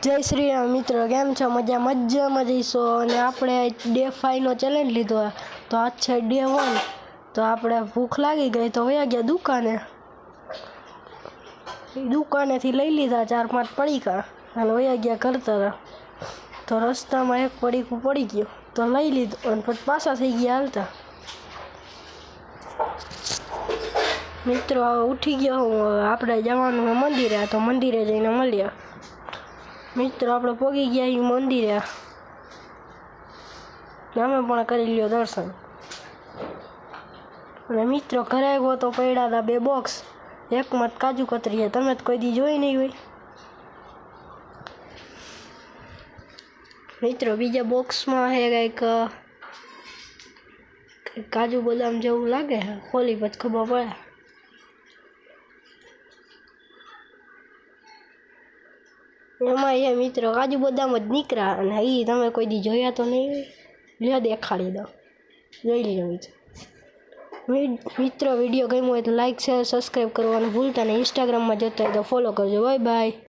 જય શ્રી રામ મિત્રો, કેમ છો? મજામાં જઈશો. અને આપણે ડે 5 નો ચેલેન્જ લીધો, તો આજ છે ડે 1. તો આપણે ભૂખ લાગી ગઈ તો વયા ગયા દુકાનેથી લઈ લીધા 4-5 પડીકા અને વયા ગયા ઘર તરફ. તો રસ્તામાં એક પડીકું પડી ગયું તો લઈ લીધું અને પછી પાછા થઈ ગયા હાલતા. મિત્રો હવે ઉઠી ગયો હું, આપણે જવાનું છે મંદિરે, તો મંદિરે જઈને મળીએ. મિત્રો આપણે પહોંચી ગયા એ મંદિરે, અમે પણ કરી લ્યો દર્શન. અને મિત્રો ઘરે આવ્યો તો પડ્યા હતા 2 બોક્સ, એકમાં કાજુ કતરી. તમે તો કોઈ દી જોઈ નહીં હોય. મિત્રો બીજા બોક્સમાં છે કંઈક કાજુ બદામ જેવું લાગે છે, ખોલી પછી ખબર પડે. એમાં એ મિત્રો કાજુ બદામ જ નીકળ્યા, અને એ તમે કોઈ દી જોયા તો નહીં હોય. લ્યો દેખાડી દો, જોઈ લ્યો મિત્રો. વિડીયો ગમ્યો હોય તો લાઈક, શેર, સબસ્ક્રાઈબ કરવાનું ભૂલતા નહીં. ઇન્સ્ટાગ્રામમાં જોતા હોય તો ફોલો કરજો. Bye bye.